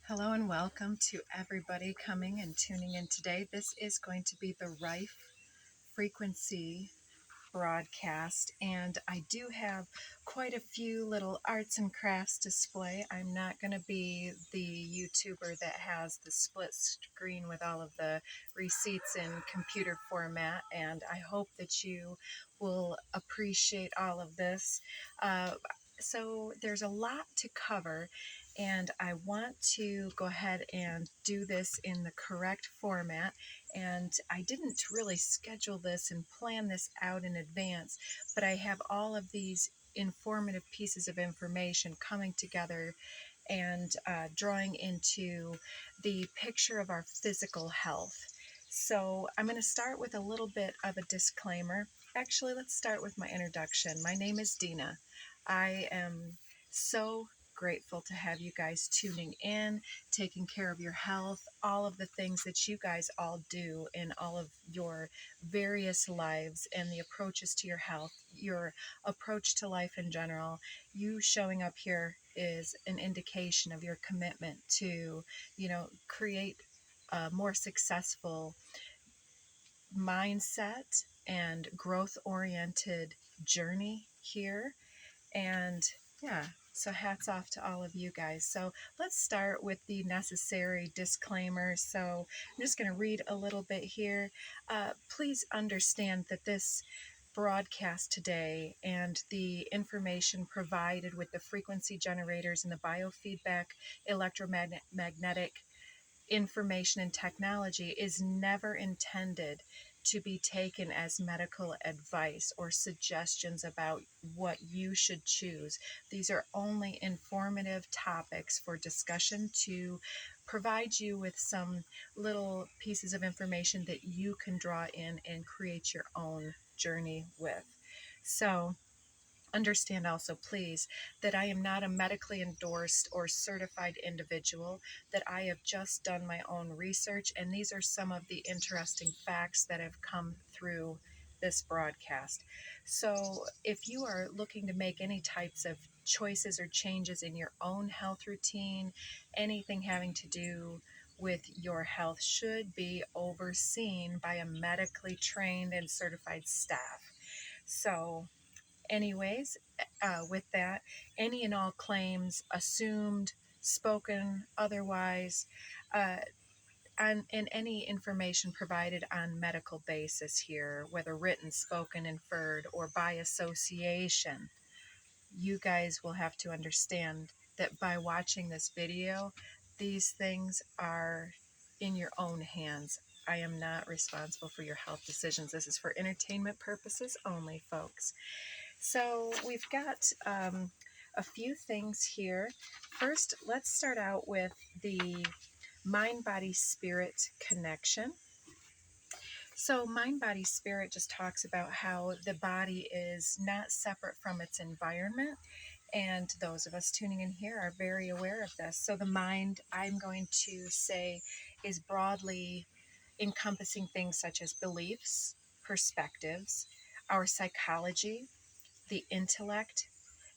Hello and welcome to everybody coming and tuning in today. This is going to be the Rife frequency broadcast, and I do have quite a few little arts and crafts display. I'm not going to be the YouTuber that has the split screen with all of the receipts in computer format, and I hope that you will appreciate all of this. So there's a lot to cover, and I want to go ahead and do this in the correct format. And I didn't really schedule this and plan this out in advance, but I have all of these informative pieces of information coming together and drawing into the picture of our physical health. So I'm going to start with a little bit of a disclaimer. Actually, let's start with my introduction. My name is Dina. I am so grateful to have you guys tuning in, taking care of your health, all of the things that you guys all do in all of your various lives and the approaches to your health, your approach to life in general. You showing up here is an indication of your commitment to, create a more successful mindset and growth oriented journey here. And yeah, so hats off to all of you guys. So let's start with the necessary disclaimer. So I'm just going to read a little bit here. Please understand that this broadcast today and the information provided with the frequency generators and the biofeedback electromagnetic information and technology is never intended to be taken as medical advice or suggestions about what you should choose. These are only informative topics for discussion to provide you with some little pieces of information that you can draw in and create your own journey with. So, understand also, please, that I am not a medically endorsed or certified individual, that I have just done my own research, and these are some of the interesting facts that have come through this broadcast. So, if you are looking to make any types of choices or changes in your own health routine, anything having to do with your health should be overseen by a medically trained and certified staff. So, anyways, with that, any and all claims assumed, spoken, otherwise, uh, and any information provided on medical basis here, whether written, spoken, inferred, or by association, you guys will have to understand that by watching this video, these things are in your own hands. I am not responsible for your health decisions. This is for entertainment purposes only, folks. So we've got a few things here. First, let's start out with the mind, body, spirit connection. So, mind, body, spirit just talks about how the body is not separate from its environment. And those of us tuning in here are very aware of this. So, the mind, I'm going to say, is broadly encompassing things such as beliefs, perspectives, our psychology, the intellect,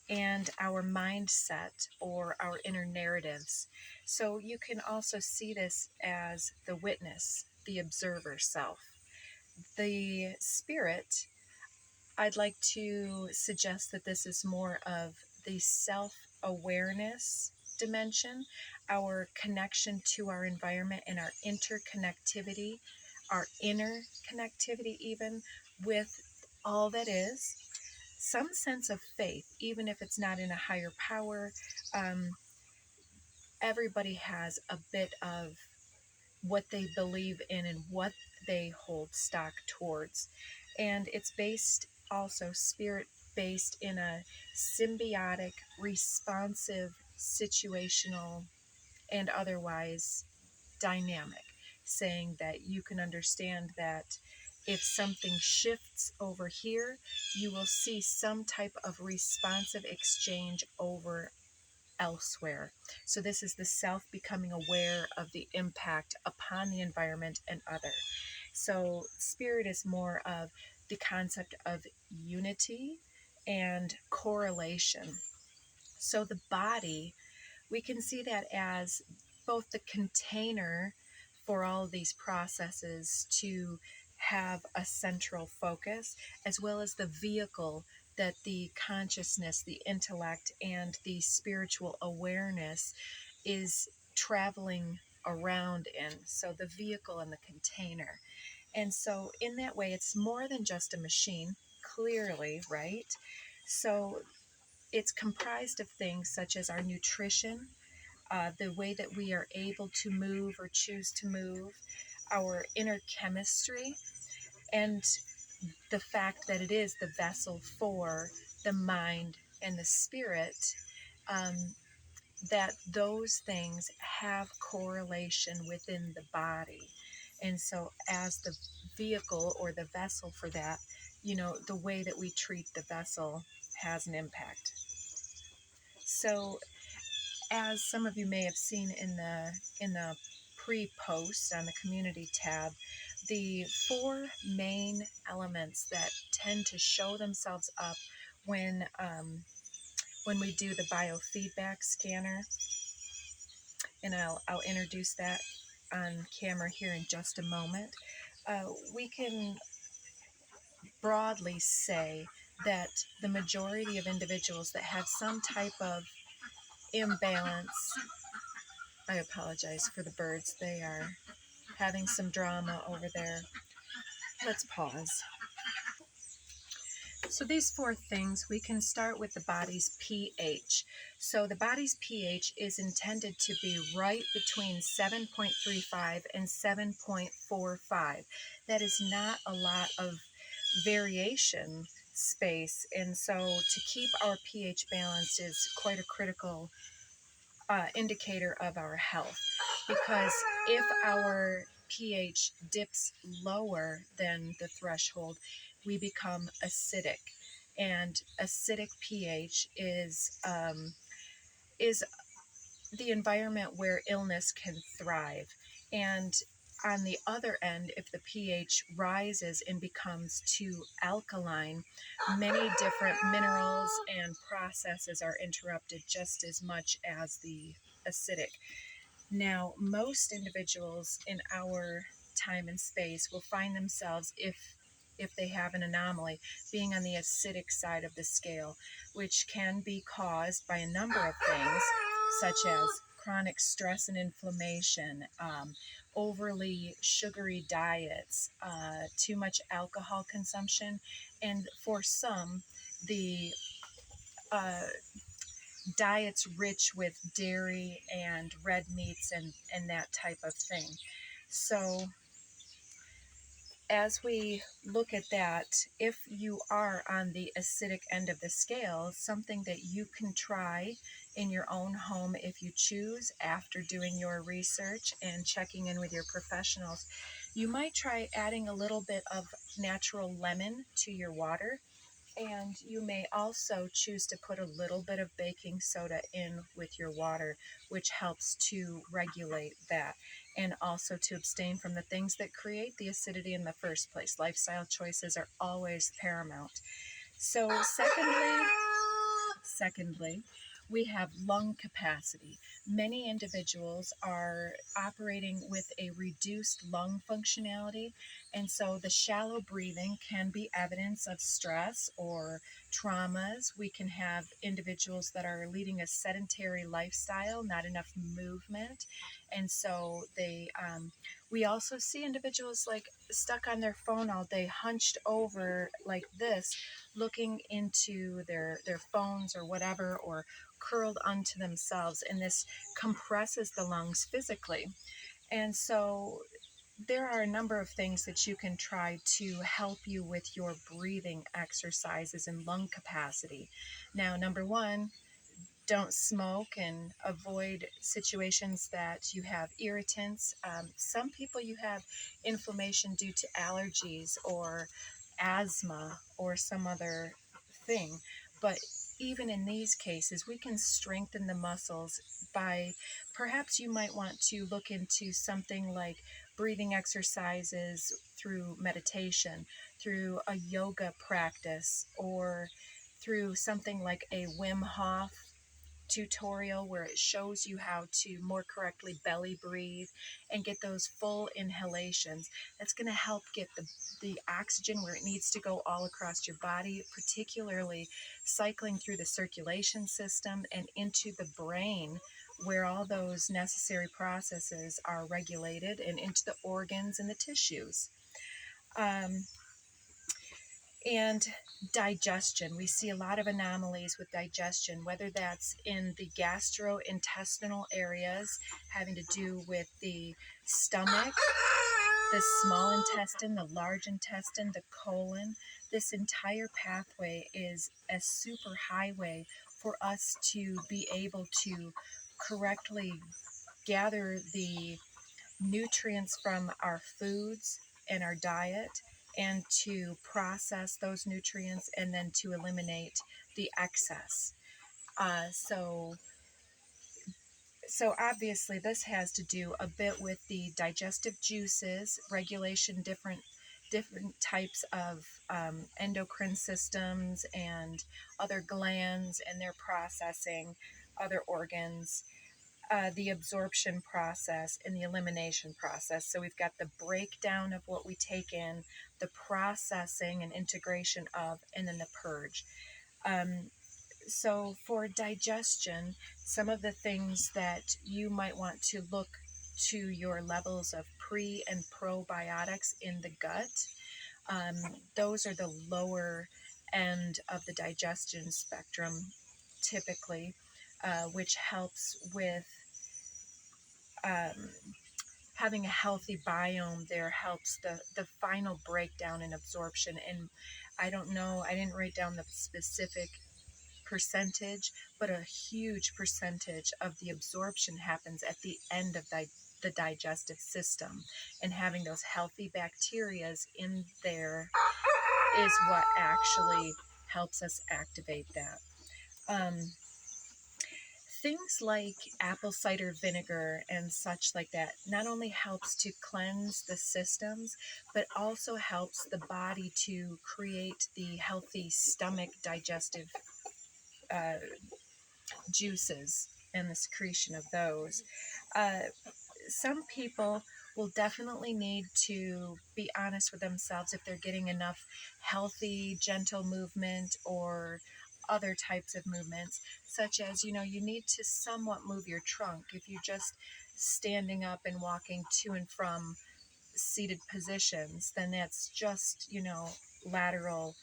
and our mindset or our inner narratives. So you can also see this as the witness, the observer self. The spirit, I'd like to suggest that this is more of the self awareness dimension, our connection to our environment and our interconnectivity, our inner connectivity, even with all that is, some sense of faith, even if it's not in a higher power. Um, Everybody has a bit of what they believe in and what they hold stock towards. And it's based also, spirit based in a symbiotic, responsive, situational, and otherwise dynamic, saying that you can understand that if something shifts over here, you will see some type of responsive exchange over elsewhere. So this is the self becoming aware of the impact upon the environment and other. So spirit is more of the concept of unity and correlation. So the body, we can see that as both the container for all of these processes to have a central focus, as well as the vehicle that the consciousness, the intellect, and the spiritual awareness is traveling around in. So the vehicle and the container. And so in that way, it's more than just a machine, clearly, right? So it's comprised of things such as our nutrition, the way that we are able to move or choose to move, our inner chemistry, and the fact that it is the vessel for the mind and the spirit, um, that those things have correlation within the body. And so, as the vehicle or the vessel for that, the way that we treat the vessel has an impact. So, as some of you may have seen in the pre-post on the community tab, the four main elements that tend to show themselves up when we do the biofeedback scanner, and I'll introduce that on camera here in just a moment. We can broadly say that the majority of individuals that have some type of imbalance, I apologize for the birds, they are having some drama over there. Let's pause. So these four things, we can start with the body's pH. So the body's pH is intended to be right between 7.35 and 7.45. That is not a lot of variation space, and so to keep our pH balanced is quite a critical indicator of our health, because if our pH dips lower than the threshold, we become acidic, and acidic pH is the environment where illness can thrive. And on the other end, if the pH rises and becomes too alkaline, many different minerals and processes are interrupted just as much as the acidic. Now, most individuals in our time and space will find themselves, if they have an anomaly, being on the acidic side of the scale, which can be caused by a number of things, such as chronic stress and inflammation, overly sugary diets, too much alcohol consumption, and for some, the diets rich with dairy and red meats and that type of thing. So as we look at that, if you are on the acidic end of the scale, something that you can try in your own home if you choose, after doing your research and checking in with your professionals, you might try adding a little bit of natural lemon to your water. And you may also choose to put a little bit of baking soda in with your water, which helps to regulate that, and also to abstain from the things that create the acidity in the first place. Lifestyle choices are always paramount. So secondly, we have lung capacity. Many individuals are operating with a reduced lung functionality, and so the shallow breathing can be evidence of stress or traumas. We can have individuals that are leading a sedentary lifestyle, not enough movement, and so we also see individuals like stuck on their phone all day, hunched over like this, looking into their phones or whatever, or curled onto themselves, and this compresses the lungs physically. And so there are a number of things that you can try to help you with your breathing exercises and lung capacity. Now, number one, don't smoke and avoid situations that you have irritants. Some people, you have inflammation due to allergies or asthma or some other thing. But even in these cases, we can strengthen the muscles by, perhaps you might want to look into something like breathing exercises through meditation, through a yoga practice, or through something like a Wim Hof tutorial where it shows you how to more correctly belly breathe and get those full inhalations. That's going to help get the oxygen where it needs to go all across your body, particularly cycling through the circulation system and into the brain where all those necessary processes are regulated, and into the organs and the tissues. Um, and digestion. We see a lot of anomalies with digestion, whether that's in the gastrointestinal areas having to do with the stomach, the small intestine, the large intestine, the colon. This entire pathway is a super highway for us to be able to correctly gather the nutrients from our foods and our diet, and to process those nutrients and then to eliminate the excess. Uh, so so obviously this has to do a bit with the digestive juices, regulation, different types of endocrine systems and other glands and their processing, other organs, the absorption process and the elimination process. So we've got the breakdown of what we take in, the processing and integration of, and then the purge. Um, so for digestion, some of the things that you might want to look to your levels of pre and probiotics in the gut. Um, those are the lower end of the digestion spectrum typically, which helps with um, having a healthy biome. There helps the final breakdown and absorption. And I don't know, I didn't write down the specific percentage, but a huge percentage of the absorption happens at the end of the digestive system. And having those healthy bacterias in there is what actually helps us activate that. Um, Things like apple cider vinegar and such like that not only helps to cleanse the systems, but also helps the body to create the healthy stomach digestive uh, juices and the secretion of those. Uh, some people will definitely need to be honest with themselves if they're getting enough healthy, gentle movement or other types of movements, such as, you need to somewhat move your trunk. If you're just standing up and walking to and from seated positions, then that's just, lateral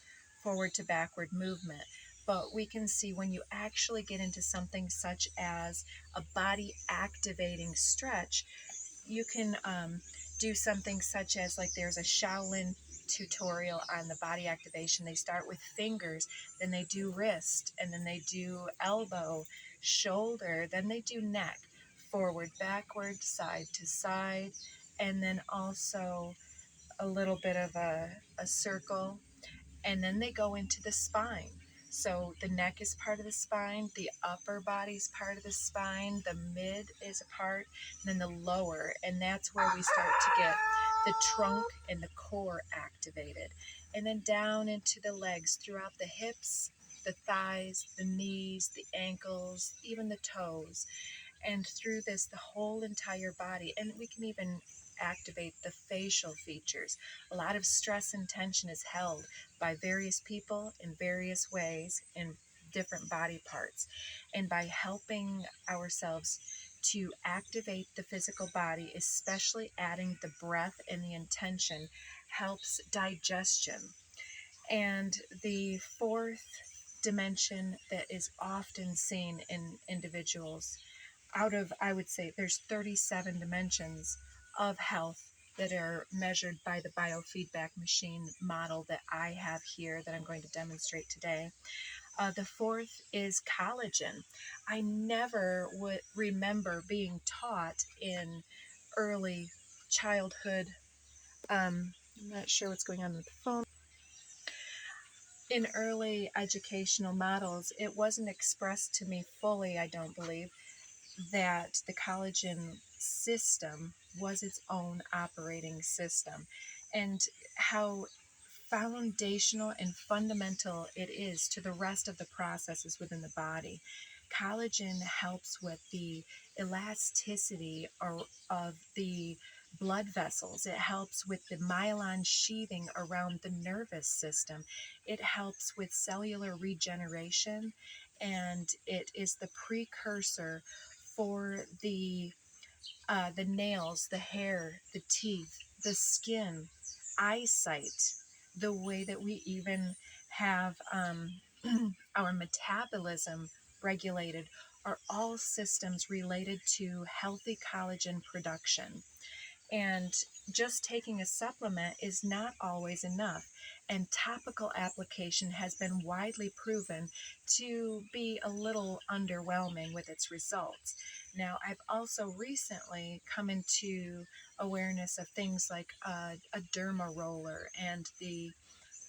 forward to backward movement. But we can see when you actually get into something such as a body activating stretch, you can do something such as, like, there's a Shaolin tutorial on the body activation. They start with fingers, then they do wrist, and then they do elbow, shoulder, then they do neck, forward, backward, side to side, and then also a little bit of a circle, and then they go into the spine. So the neck is part of the spine, the upper body is part of the spine, the mid is a part, and then the lower, and that's where we start to get the trunk and the core activated. And then down into the legs, throughout the hips, the thighs, the knees, the ankles, even the toes, and through this, the whole entire body. And we can even activate the facial features. A lot of stress and tension is held by various people in various ways in different body parts. And by helping ourselves to activate the physical body, especially adding the breath and the intention, helps digestion. And the fourth dimension that is often seen in individuals, out of, I would say, there's 37 dimensions of health that are measured by the biofeedback machine model that I have here that I'm going to demonstrate today. The fourth is collagen. I never would remember being taught in early childhood. I'm not sure what's going on with the phone. In early educational models, it wasn't expressed to me fully, I don't believe, that the collagen system was its own operating system, and how foundational and fundamental it is to the rest of the processes within the body. Collagen helps with the elasticity of the blood vessels. It helps with the myelin sheathing around the nervous system. It helps with cellular regeneration, and it is the precursor for the nails, the hair, the teeth, the skin, eyesight, the way that we even have our metabolism regulated, are all systems related to healthy collagen production. And just taking a supplement is not always enough. And topical application has been widely proven to be a little underwhelming with its results. Now, I've also recently come into awareness of things like a derma roller and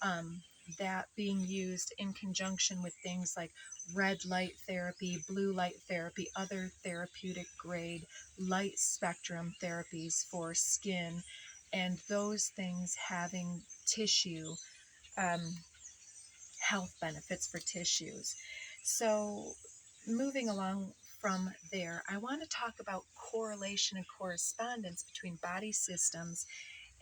um, that being used in conjunction with things like red light therapy, blue light therapy, other therapeutic grade light spectrum therapies for skin, and those things having tissue um, health benefits for tissues. So, moving along from there, I want to talk about correlation and correspondence between body systems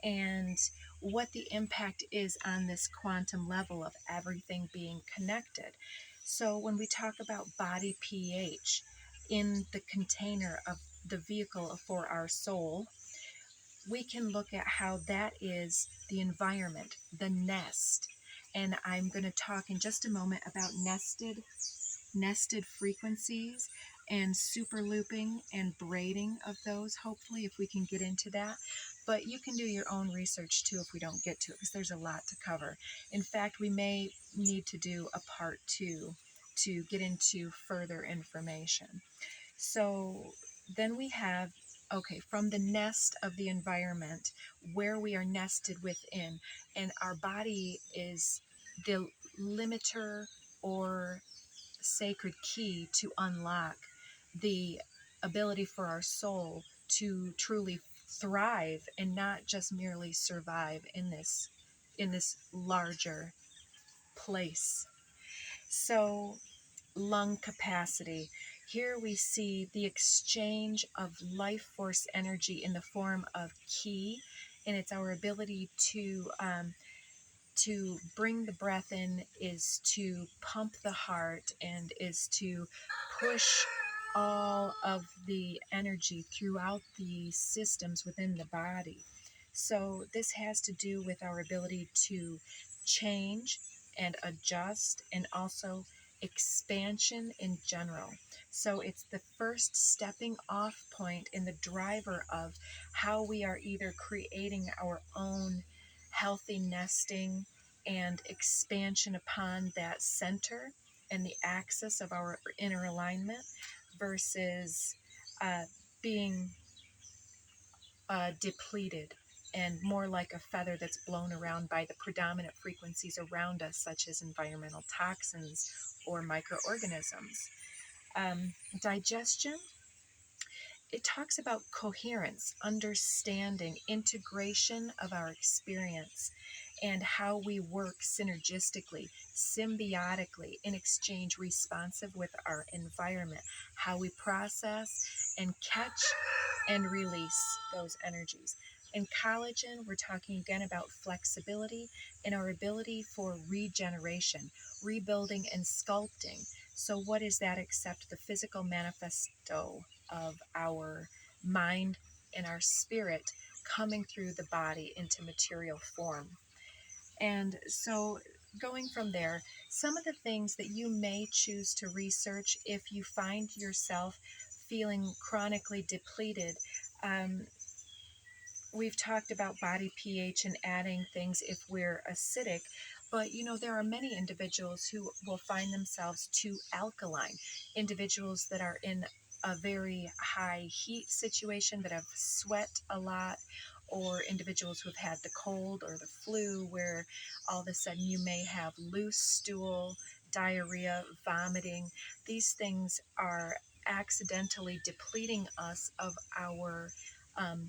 and what the impact is on this quantum level of everything being connected. So, when we talk about body pH in the container of the vehicle for our soul, we can look at how that is the environment, the nest. And I'm going to talk in just a moment about nested frequencies and super looping and braiding of those, hopefully, if we can get into that. But you can do your own research too if we don't get to it, because there's a lot to cover. In fact, we may need to do a part 2 to get into further information. So then we have, okay, from the nest of the environment where we are nested within, and our body is the limiter or sacred key to unlock the ability for our soul to truly thrive and not just merely survive in this larger place. So, lung capacity. Here we see the exchange of life force energy in the form of ki, and it's our ability to bring the breath in, is to pump the heart, and is to push all of the energy throughout the systems within the body. So this has to do with our ability to change and adjust, and also expansion in general. So it's the first stepping off point in the driver of how we are either creating our own healthy nesting and expansion upon that center and the axis of our inner alignment, versus uh, being depleted and more like a feather that's blown around by the predominant frequencies around us, such as environmental toxins or microorganisms. Digestion, it talks about coherence, understanding, integration of our experience, and how we work synergistically, symbiotically, in exchange, responsive with our environment, how we process and catch and release those energies. In collagen, we're talking again about flexibility and our ability for regeneration, rebuilding, and sculpting. So, what is that except the physical manifesto of our mind and our spirit coming through the body into material form? And so, going from there, some of the things that you may choose to research if you find yourself feeling chronically depleted. Um, we've talked about body pH and adding things if we're acidic, but there are many individuals who will find themselves too alkaline, individuals that are in a very high heat situation, that have sweat a lot, or individuals who have had the cold or the flu, where all of a sudden you may have loose stool, diarrhea, vomiting. These things are accidentally depleting us of um,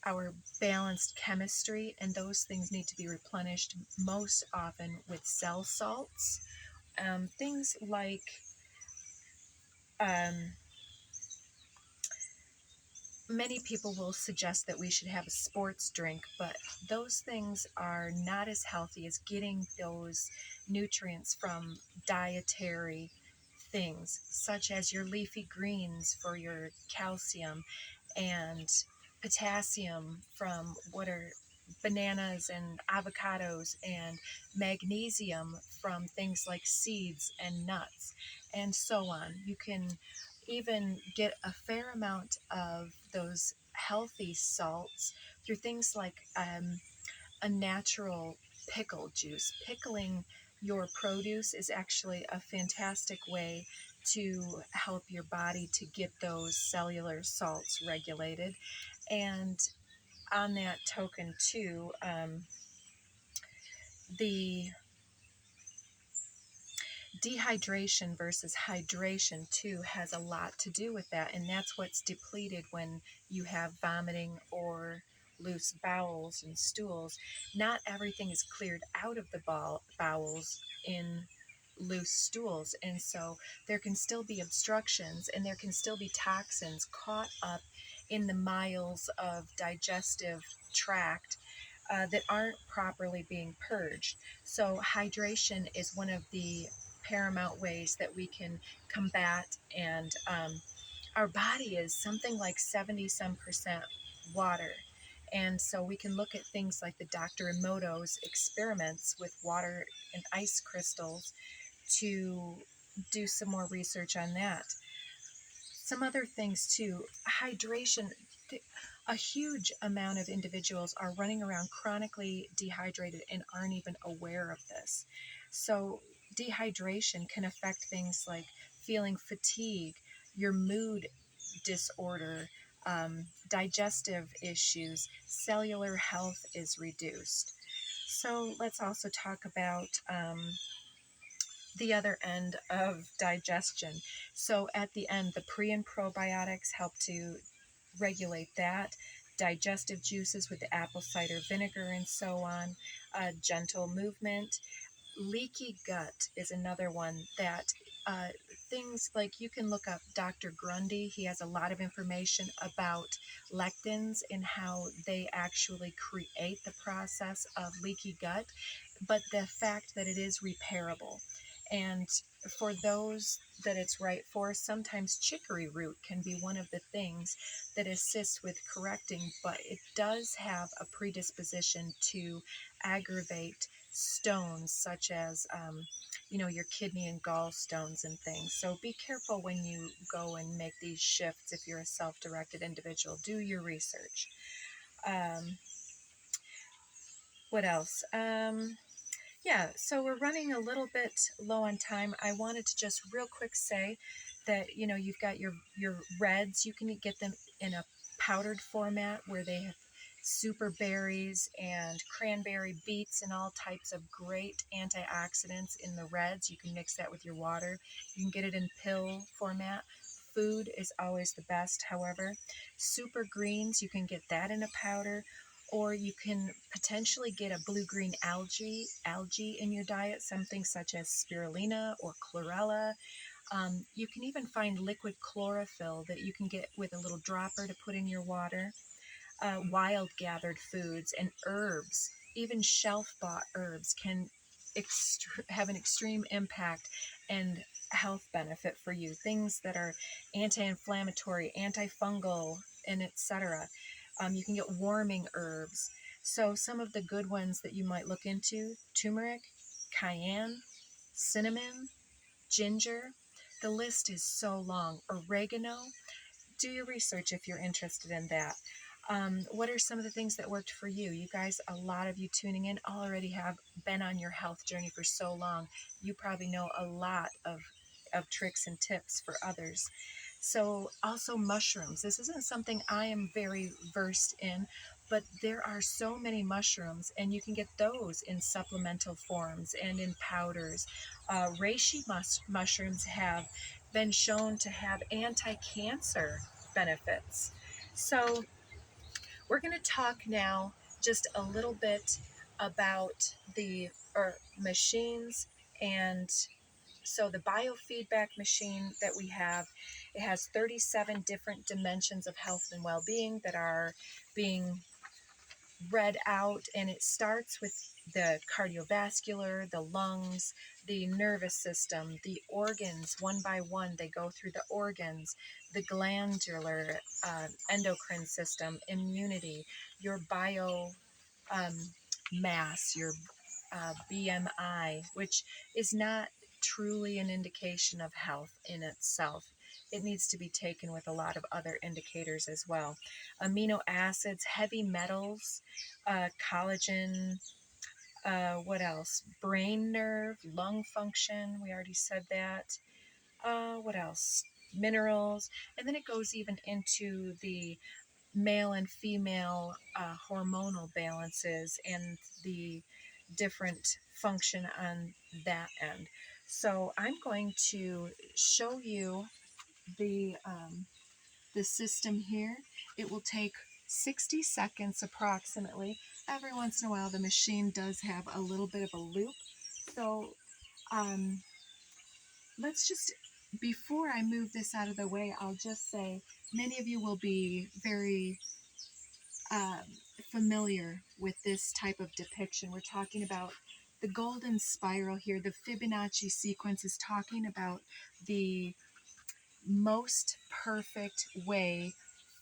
our balanced chemistry, and those things need to be replenished most often with cell salts. Things like Um, Many people will suggest that we should have a sports drink, but those things are not as healthy as getting those nutrients from dietary things, such as your leafy greens for your calcium and potassium from what are bananas and avocados, and magnesium from things like seeds and nuts, and so on. You can even get a fair amount of those healthy salts through things like a natural pickle juice. Pickling your produce is actually a fantastic way to help your body to get those cellular salts regulated. And on that token, too, the dehydration versus hydration too has a lot to do with that, and that's what's depleted when you have vomiting or loose bowels and stools. Not everything is cleared out of the bowels in loose stools, and so there can still be obstructions and there can still be toxins caught up in the miles of digestive tract that aren't properly being purged. So hydration is one of the paramount ways that we can combat, and our body is something like 70 some percent water. And so we can look at things like the Dr. Emoto's experiments with water and ice crystals to do some more research on that. Some other things too, hydration. A huge amount of individuals are running around chronically dehydrated and aren't even aware of this. So dehydration can affect things like feeling fatigue, your mood disorder, digestive issues, cellular health is reduced. So let's also talk about the other end of digestion. So at the end, the pre and probiotics help to regulate that. Digestive juices with the apple cider vinegar and so on. Gentle movement. Leaky gut is another one that uh, things like you can look up Dr. Grundy. He has a lot of information about lectins and how they actually create the process of leaky gut, but the fact that it is repairable. And for those that it's right for, sometimes chicory root can be one of the things that assists with correcting, but it does have a predisposition to aggravate stones such as your kidney and gallstones and things. So be careful when you go and make these shifts. If you're a self-directed individual, do your research. um, what else? Yeah, so we're running a little bit low on time. I wanted to just real quick say that you've got your reds. You can get them in a powdered format where they have super berries and cranberry beets and all types of great antioxidants in the reds. You can mix that with your water. You can get it in pill format. Food is always the best, however. Super greens, you can get that in a powder, or you can potentially get a blue-green algae in your diet, something such as spirulina or chlorella. You can even find liquid chlorophyll that you can get with a little dropper to put in your water. Wild gathered foods and herbs, even shelf bought herbs, can have an extreme impact and health benefit for you. Things that are anti-inflammatory, antifungal, and etc. You can get warming herbs. So some of the good ones that you might look into: turmeric, cayenne, cinnamon, ginger. The list is so long. Oregano. Do your research if you're interested in that. What are some of the things that worked for you? You guys, a lot of you tuning in already have been on your health journey for so long. You probably know a lot of tricks and tips for others. So also mushrooms. This isn't something I am very versed in, but there are so many mushrooms, and you can get those in supplemental forms and in powders. Reishi mushrooms have been shown to have anti-cancer benefits. So we're going to talk now just a little bit about the machines and So the biofeedback machine that we have, it has 37 different dimensions of health and well-being that are being read out, and it starts with the cardiovascular, the lungs, the nervous system, the organs. One by one they go through the organs, the glandular, endocrine system, immunity, your bio um, mass, your BMI, which is not truly an indication of health in itself. It needs to be taken with a lot of other indicators as well. Amino acids, heavy metals, collagen, what else? Brain nerve, lung function, we already said that. What else? Minerals. And then it goes even into the male and female hormonal balances and the different function on that end. So I'm going to show you the system here. It will take 60 seconds approximately. Every once in a while the machine does have a little bit of a loop. So um, let's just, before I move this out of the way, I'll just say many of you will be very um, familiar with this type of depiction. We're talking about the golden spiral here. The Fibonacci sequence is talking about the most perfect way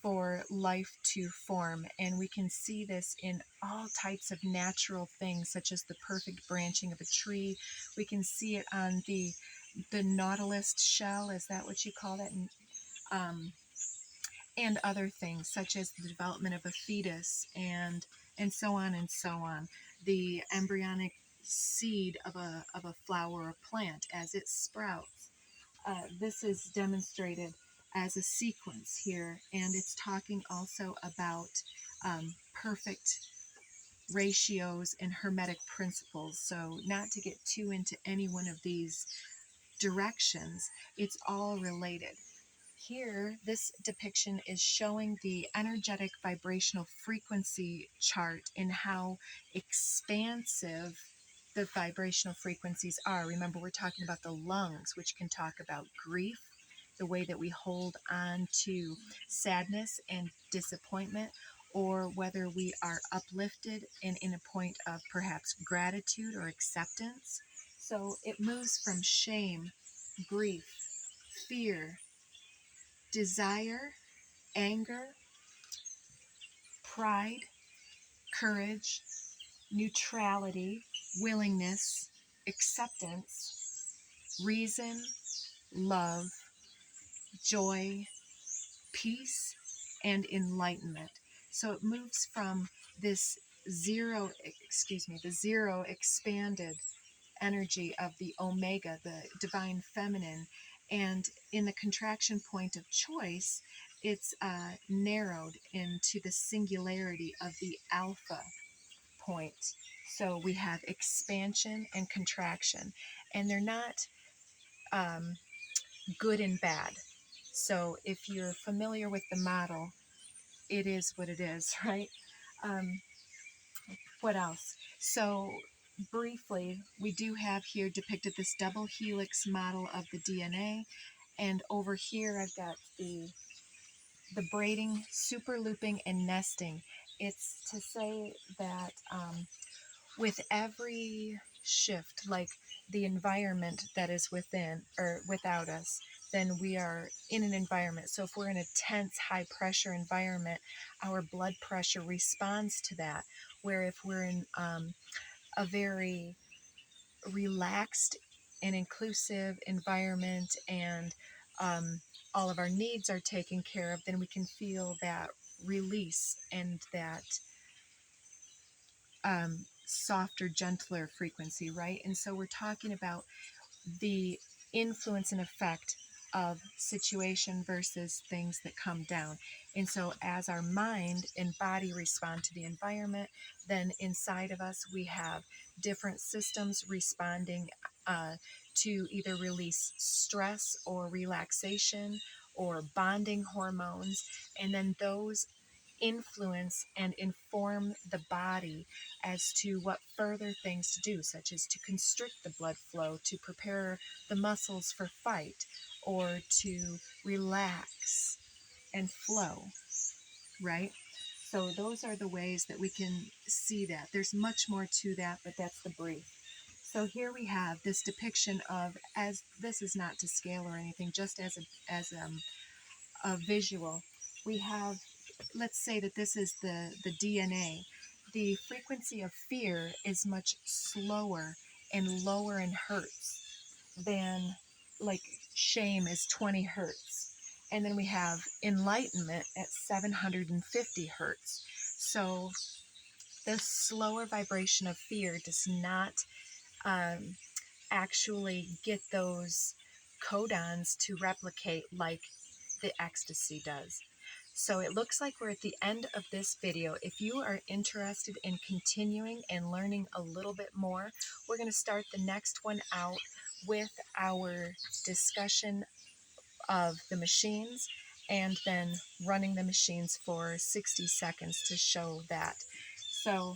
for life to form, and we can see this in all types of natural things, such as the perfect branching of a tree. We can see it on the nautilus shell. Is that what you call that? um, and other things such as the development of a fetus, and so on and so on. The embryonic seed of a flower or plant as it sprouts. This is demonstrated as a sequence here, and it's talking also about perfect ratios and hermetic principles. So not to get too into any one of these directions, it's all related. Here, this depiction is showing the energetic vibrational frequency chart and how expansive the vibrational frequencies are. Remember, we're talking about the lungs, which can talk about grief, the way that we hold on to sadness and disappointment, or whether we are uplifted and in a point of perhaps gratitude or acceptance. So it moves from shame, grief, fear, desire, anger, pride, courage, neutrality, willingness, acceptance, reason, love, joy, peace, and enlightenment. So it moves from this the zero expanded energy of the omega, the divine feminine, and in the contraction point of choice, it's narrowed into the singularity of the alpha point. So we have expansion and contraction, and they're not um, good and bad. So if you're familiar with the model, it is what it is, right? Um, what else? So briefly, we do have here depicted this double helix model of the DNA, and over here I've got the braiding, super looping, and nesting. It's to say that with every shift, like the environment that is within or without us, then we are in an environment. So if we're in a tense, high pressure environment, our blood pressure responds to that. Where if we're in a very relaxed and inclusive environment, and all of our needs are taken care of, then we can feel that release and that softer, gentler frequency, right? And so we're talking about the influence and effect of situation versus things that come down. And so as our mind and body respond to the environment, then inside of us we have different systems responding to either release stress or relaxation or bonding hormones, and then those influence and inform the body as to what further things to do, such as to constrict the blood flow, to prepare the muscles for fight, or to relax and flow, right? So those are the ways that we can see that. There's much more to that, but that's the brief. So here we have this depiction of, as this is not to scale or anything, just as a visual. We have, let's say that this is the DNA. The frequency of fear is much slower and lower in hertz than, like, shame is 20 hertz. And then we have enlightenment at 750 hertz. So the slower vibration of fear does not um, actually get those codons to replicate like the ecstasy does. So it looks like we're at the end of this video. If you are interested in continuing and learning a little bit more, we're going to start the next one out with our discussion of the machines and then running the machines for 60 seconds to show that. So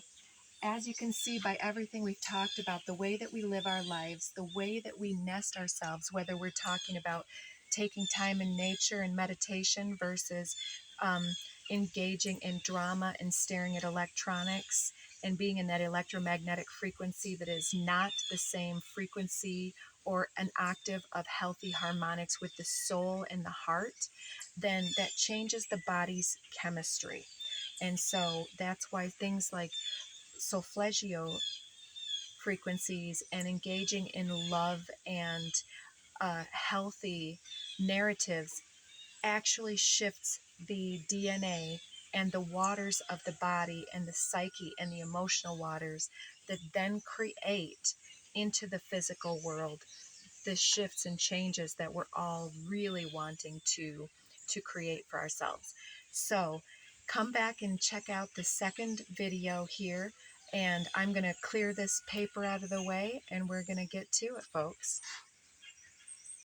as you can see by everything we've talked about, the way that we live our lives, the way that we nest ourselves, whether we're talking about taking time in nature and meditation versus um, engaging in drama and staring at electronics and being in that electromagnetic frequency that is not the same frequency or an octave of healthy harmonics with the soul and the heart, then that changes the body's chemistry. And so that's why things like solfeggio frequencies and engaging in love and healthy narratives actually shifts the DNA and the waters of the body and the psyche and the emotional waters that then create into the physical world the shifts and changes that we're all really wanting to create for ourselves. So come back and check out the second video here, and I'm going to clear this paper out of the way and we're going to get to it, folks.